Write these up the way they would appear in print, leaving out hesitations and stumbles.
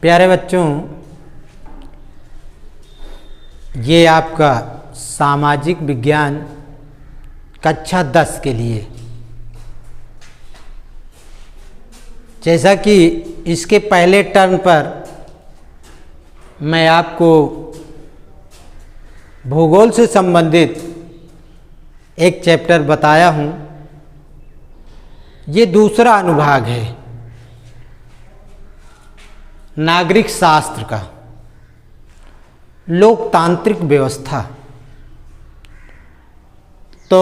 प्यारे बच्चों, ये आपका सामाजिक विज्ञान कक्षा 10 के लिए, जैसा कि इसके पहले टर्म पर मैं आपको भूगोल से संबंधित एक चैप्टर बताया हूँ, ये दूसरा अनुभाग है नागरिक शास्त्र का, लोकतांत्रिक व्यवस्था। तो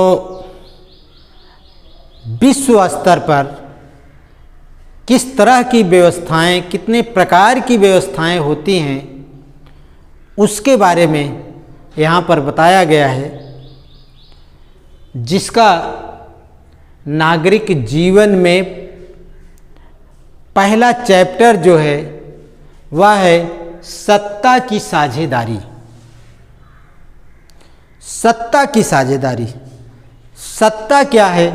विश्व स्तर पर किस तरह की व्यवस्थाएं, कितने प्रकार की व्यवस्थाएं होती हैं, उसके बारे में यहाँ पर बताया गया है, जिसका नागरिक जीवन में पहला चैप्टर जो है वह है सत्ता की साझेदारी। सत्ता की साझेदारी, सत्ता क्या है,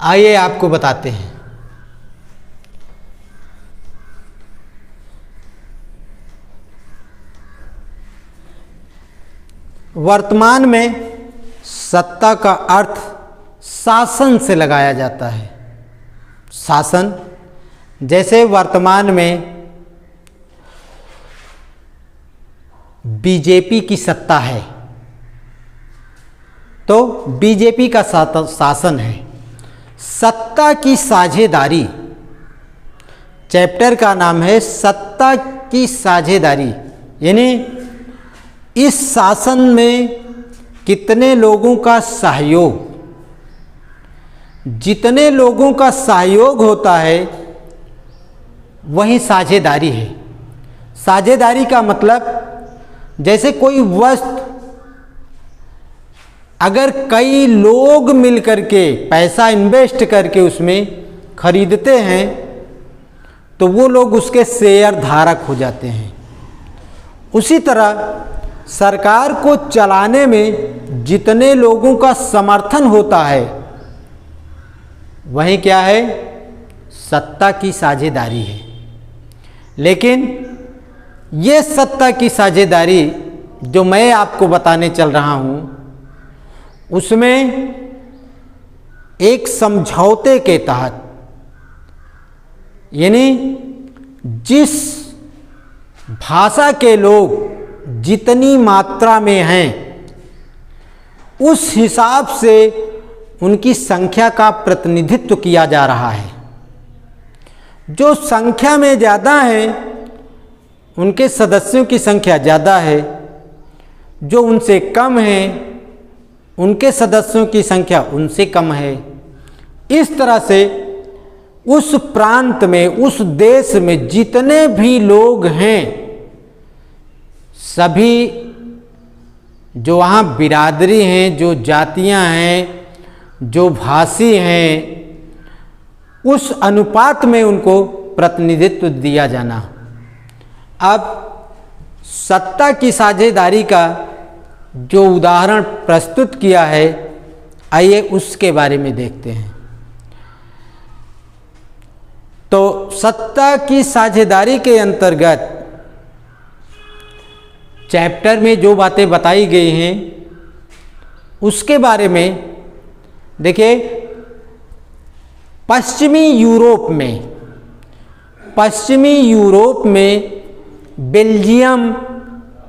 आइए आपको बताते हैं। वर्तमान में सत्ता का अर्थ शासन से लगाया जाता है। शासन, जैसे वर्तमान में बीजेपी की सत्ता है तो बीजेपी का शासन है। सत्ता की साझेदारी, चैप्टर का नाम है सत्ता की साझेदारी, यानी इस शासन में कितने लोगों का सहयोग, जितने लोगों का सहयोग होता है वही साझेदारी है। साझेदारी का मतलब, जैसे कोई वस्तु अगर कई लोग मिलकर के पैसा इन्वेस्ट करके उसमें खरीदते हैं तो वो लोग उसके शेयर धारक हो जाते हैं। उसी तरह सरकार को चलाने में जितने लोगों का समर्थन होता है वही क्या है, सत्ता की साझेदारी है। लेकिन ये सत्ता की साझेदारी जो मैं आपको बताने चल रहा हूँ, उसमें एक समझौते के तहत, यानी जिस भाषा के लोग जितनी मात्रा में हैं उस हिसाब से उनकी संख्या का प्रतिनिधित्व किया जा रहा है। जो संख्या में ज़्यादा है उनके सदस्यों की संख्या ज़्यादा है, जो उनसे कम है उनके सदस्यों की संख्या उनसे कम है। इस तरह से उस प्रांत में, उस देश में जितने भी लोग हैं, सभी जो वहाँ बिरादरी हैं, जो जातियाँ हैं, जो भाषी हैं, उस अनुपात में उनको प्रतिनिधित्व दिया जाना। अब सत्ता की साझेदारी का जो उदाहरण प्रस्तुत किया है, आइए उसके बारे में देखते हैं। तो सत्ता की साझेदारी के अंतर्गत चैप्टर में जो बातें बताई गई हैं उसके बारे में देखिए। पश्चिमी यूरोप में बेल्जियम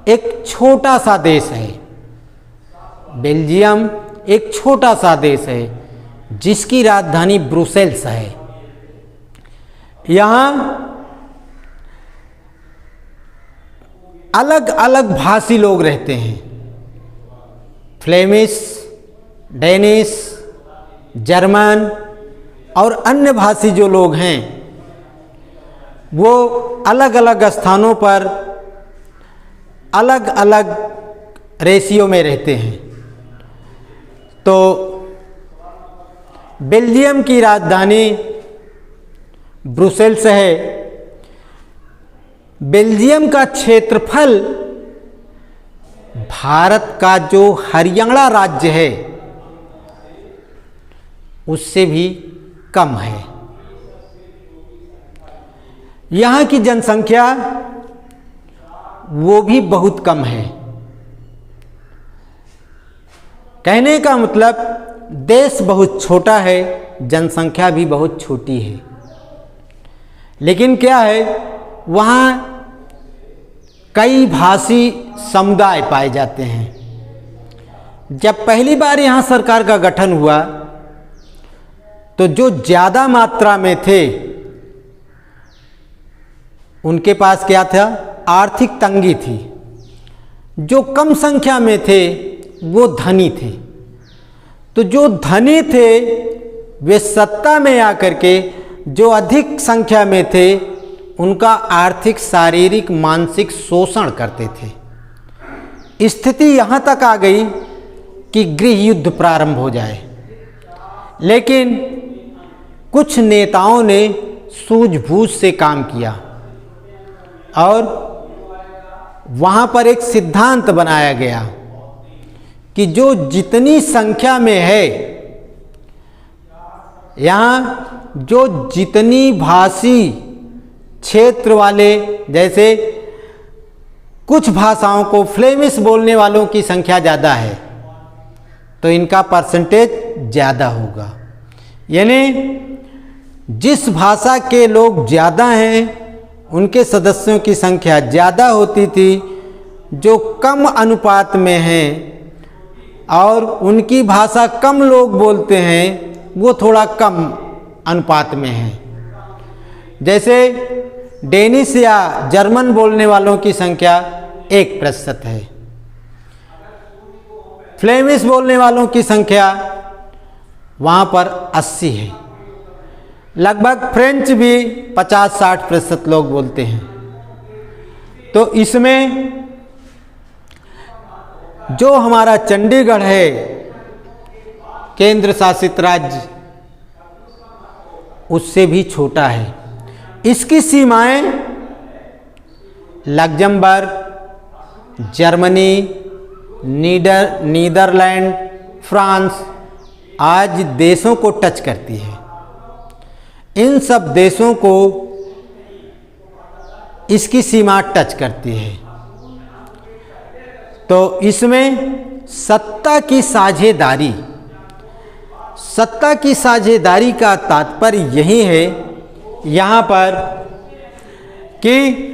एक छोटा सा देश है। बेल्जियम एक छोटा सा देश है जिसकी राजधानी ब्रुसेल्स है। यहाँ अलग अलग भाषी लोग रहते हैं। फ्लेमिश, डेनिश, जर्मन और अन्य भाषी जो लोग हैं वो अलग अलग स्थानों पर अलग अलग रेशियो में रहते हैं। तो बेल्जियम की राजधानी ब्रुसेल्स है। बेल्जियम का क्षेत्रफल भारत का जो हरियाणा राज्य है उससे भी कम है। यहाँ की जनसंख्या वो भी बहुत कम है। कहने का मतलब देश बहुत छोटा है, जनसंख्या भी बहुत छोटी है। लेकिन क्या है, वहाँ कई भाषी समुदाय पाए जाते हैं। जब पहली बार यहाँ सरकार का गठन हुआ तो जो ज़्यादा मात्रा में थे उनके पास क्या था, आर्थिक तंगी थी। जो कम संख्या में थे वो धनी थे। तो जो धनी थे वे सत्ता में आकर के जो अधिक संख्या में थे उनका आर्थिक, शारीरिक, मानसिक शोषण करते थे। स्थिति यहाँ तक आ गई कि गृह युद्ध प्रारंभ हो जाए। लेकिन कुछ नेताओं ने सूझबूझ से काम किया और वहाँ पर एक सिद्धांत बनाया गया कि जो जितनी संख्या में है, यहाँ जो जितनी भाषी क्षेत्र वाले, जैसे कुछ भाषाओं को फ्लेमिश बोलने वालों की संख्या ज़्यादा है तो इनका परसेंटेज ज़्यादा होगा। यानी जिस भाषा के लोग ज़्यादा हैं उनके सदस्यों की संख्या ज़्यादा होती थी, जो कम अनुपात में हैं और उनकी भाषा कम लोग बोलते हैं वो थोड़ा कम अनुपात में हैं। जैसे डेनिश या जर्मन बोलने वालों की संख्या 1% है, फ्लेमिश बोलने वालों की संख्या वहाँ पर 80 है। लगभग फ्रेंच भी 50-60% लोग बोलते हैं। तो इसमें जो हमारा चंडीगढ़ है केंद्र शासित राज्य, उससे भी छोटा है। इसकी सीमाएं लग्जमबर्ग, जर्मनी, नीदरलैंड, फ्रांस आज देशों को टच करती है। इन सब देशों को इसकी सीमा टच करती है। तो इसमें सत्ता की साझेदारी का तात्पर्य यही है यहाँ पर कि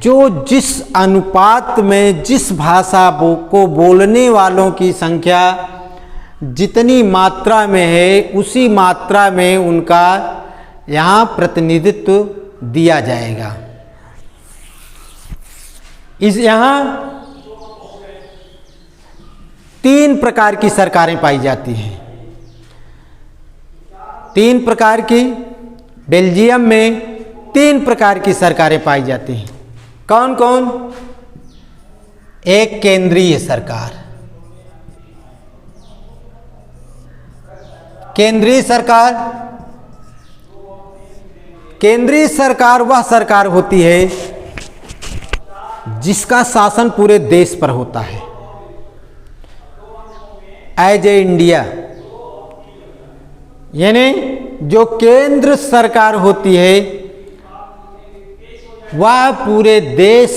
जो जिस अनुपात में जिस भाषा को बोलने वालों की संख्या जितनी मात्रा में है उसी मात्रा में उनका यहाँ प्रतिनिधित्व दिया जाएगा। इस यहाँ 3 प्रकार की सरकारें पाई जाती हैं। 3 प्रकार की, बेल्जियम में 3 प्रकार की सरकारें पाई जाती हैं। कौन कौन? एक केंद्रीय सरकार। केंद्रीय सरकार वह सरकार होती है जिसका शासन पूरे देश पर होता है। एज ए इंडिया, यानी जो केंद्र सरकार होती है वह पूरे देश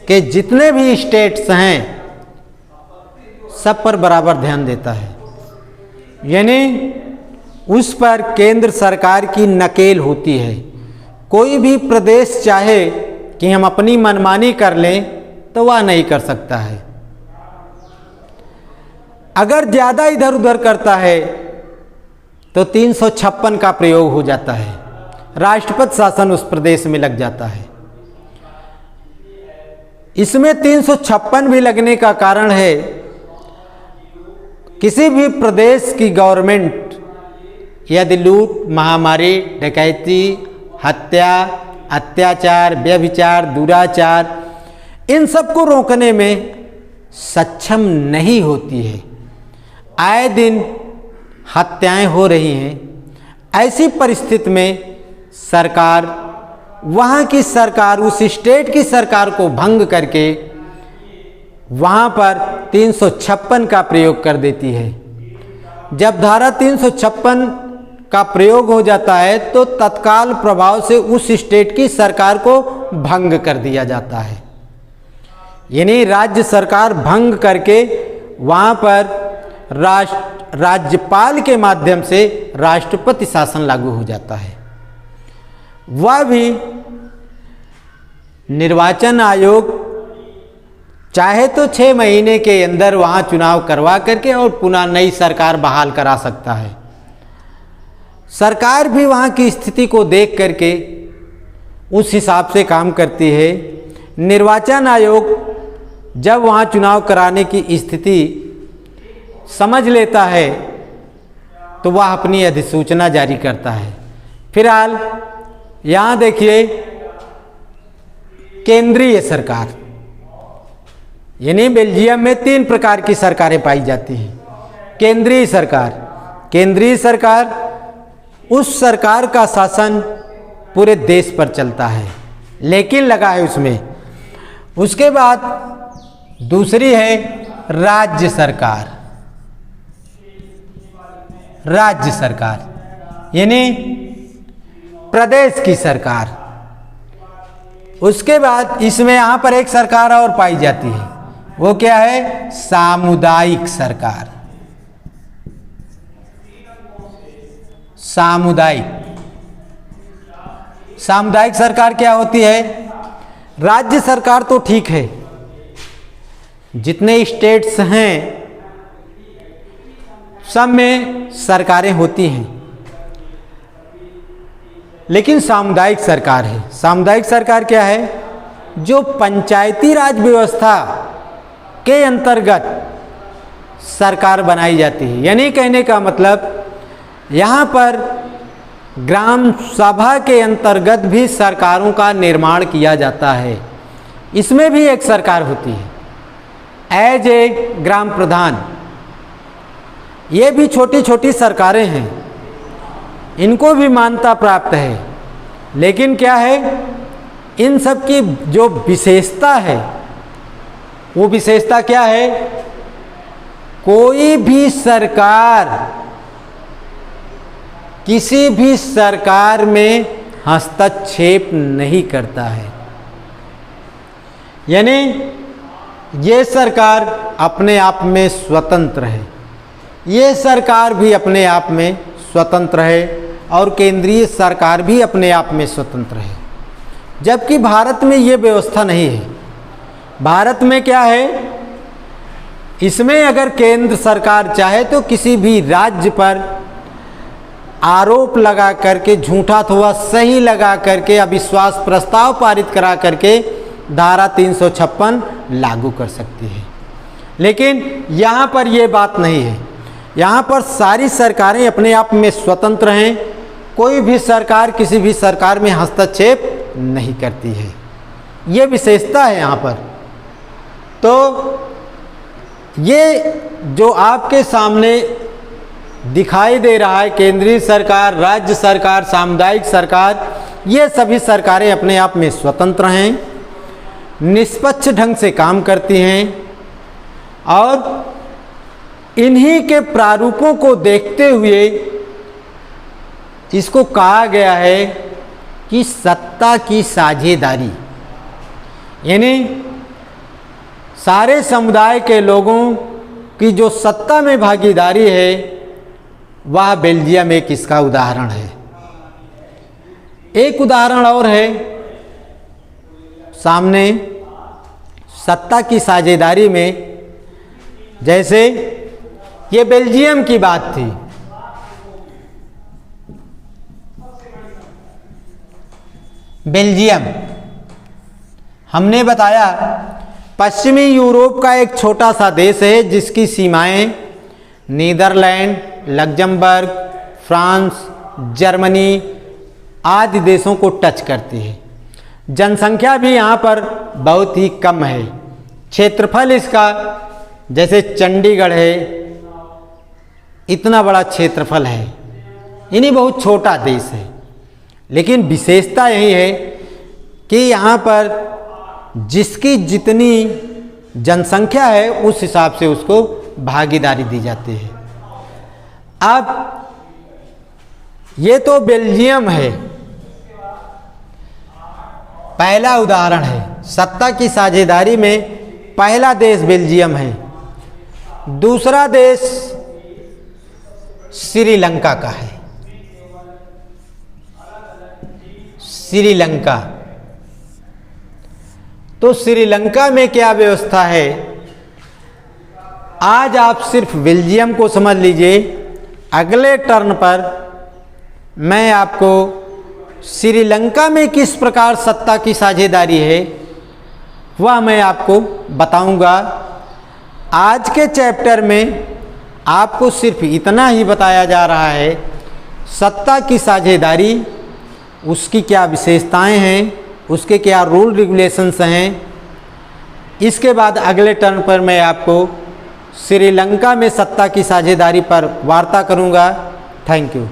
के जितने भी स्टेट्स हैं सब पर बराबर ध्यान देता है। यानी उस पर केंद्र सरकार की नकेल होती है। कोई भी प्रदेश चाहे कि हम अपनी मनमानी कर लें तो वह नहीं कर सकता है। अगर ज़्यादा इधर उधर करता है तो 356 का प्रयोग हो जाता है, राष्ट्रपति शासन उस प्रदेश में लग जाता है। इसमें 356 भी लगने का कारण है किसी भी प्रदेश की गवर्नमेंट यदि लूट, महामारी, डकैती, हत्या, अत्याचार, व्यभिचार, दुराचार इन सब को रोकने में सक्षम नहीं होती है, आए दिन हत्याएं हो रही हैं, ऐसी परिस्थिति में सरकार, वहाँ की सरकार उस स्टेट की सरकार को भंग करके वहाँ पर 356 का प्रयोग कर देती है। जब धारा 356 का प्रयोग हो जाता है तो तत्काल प्रभाव से उस स्टेट की सरकार को भंग कर दिया जाता है। यानी राज्य सरकार भंग करके वहाँ पर राज्यपाल के माध्यम से राष्ट्रपति शासन लागू हो जाता है। वह भी निर्वाचन आयोग चाहे तो 6 महीने के अंदर वहाँ चुनाव करवा करके और पुनः नई सरकार बहाल करा सकता है। सरकार भी वहाँ की स्थिति को देख करके उस हिसाब से काम करती है। निर्वाचन आयोग जब वहाँ चुनाव कराने की स्थिति समझ लेता है तो वह अपनी अधिसूचना जारी करता है। फिलहाल यहाँ देखिए केंद्रीय सरकार, यानी बेल्जियम में 3 प्रकार की सरकारें पाई जाती हैं। केंद्रीय सरकार उस सरकार का शासन पूरे देश पर चलता है, लेकिन लगा है उसमें। उसके बाद दूसरी है राज्य सरकार यानी प्रदेश की सरकार। उसके बाद इसमें यहाँ पर एक सरकार और पाई जाती है, वो क्या है? सामुदायिक सरकार। सामुदायिक सरकार क्या होती है? राज्य सरकार तो ठीक है, जितने स्टेट्स हैं सब में सरकारें होती हैं, लेकिन सामुदायिक सरकार है। सामुदायिक सरकार क्या है? जो पंचायती राज व्यवस्था के अंतर्गत सरकार बनाई जाती है। यानी कहने का मतलब यहाँ पर ग्राम सभा के अंतर्गत भी सरकारों का निर्माण किया जाता है। इसमें भी एक सरकार होती है एज ए ग्राम प्रधान। ये भी छोटी छोटी सरकारें हैं, इनको भी मान्यता प्राप्त है, लेकिन क्या है, इन सब की जो विशेषता है वो विशेषता क्या है? कोई भी सरकार किसी भी सरकार में हस्तक्षेप नहीं करता है। यानी ये सरकार अपने आप में स्वतंत्र है, ये सरकार भी अपने आप में स्वतंत्र है और केंद्रीय सरकार भी अपने आप में स्वतंत्र है। जबकि भारत में ये व्यवस्था नहीं है। भारत में क्या है, इसमें अगर केंद्र सरकार चाहे तो किसी भी राज्य पर आरोप लगा करके, झूठा अथवा सही लगा करके अविश्वास प्रस्ताव पारित करा करके धारा 356 लागू कर सकती है। लेकिन यहाँ पर ये बात नहीं है। यहाँ पर सारी सरकारें अपने आप में स्वतंत्र हैं, कोई भी सरकार किसी भी सरकार में हस्तक्षेप नहीं करती है। ये विशेषता है यहाँ पर। तो ये जो आपके सामने दिखाई दे रहा है, केंद्रीय सरकार, राज्य सरकार, सामुदायिक सरकार, ये सभी सरकारें अपने आप में स्वतंत्र हैं, निष्पक्ष ढंग से काम करती हैं और इन्हीं के प्रारूपों को देखते हुए इसको कहा गया है कि सत्ता की साझेदारी, यानी सारे समुदाय के लोगों की जो सत्ता में भागीदारी है वह बेल्जियम एक इसका उदाहरण है। एक उदाहरण और है सामने सत्ता की साझेदारी में, जैसे ये बेल्जियम की बात थी। बेल्जियम हमने बताया पश्चिमी यूरोप का एक छोटा सा देश है जिसकी सीमाएं नीदरलैंड, लग्जमबर्ग, फ्रांस, जर्मनी आदि देशों को टच करती है। जनसंख्या भी यहाँ पर बहुत ही कम है। क्षेत्रफल इसका जैसे चंडीगढ़ है, इतना बड़ा क्षेत्रफल है, यानी बहुत छोटा देश है। लेकिन विशेषता यही है कि यहाँ पर जिसकी जितनी जनसंख्या है उस हिसाब से उसको भागीदारी दी जाती है। अब ये तो बेल्जियम है, पहला उदाहरण है। सत्ता की साझेदारी में पहला देश बेल्जियम है। दूसरा देश श्रीलंका का है। श्रीलंका, तो श्रीलंका में क्या व्यवस्था है? आज आप सिर्फ बेल्जियम को समझ लीजिए, अगले टर्न पर मैं आपको श्रीलंका में किस प्रकार सत्ता की साझेदारी है वह मैं आपको बताऊंगा। आज के चैप्टर में आपको सिर्फ इतना ही बताया जा रहा है, सत्ता की साझेदारी, उसकी क्या विशेषताएं हैं, उसके क्या रूल रेगुलेशंस हैं। इसके बाद अगले टर्न पर मैं आपको श्रीलंका में सत्ता की साझेदारी पर वार्ता करूंगा। Thank you.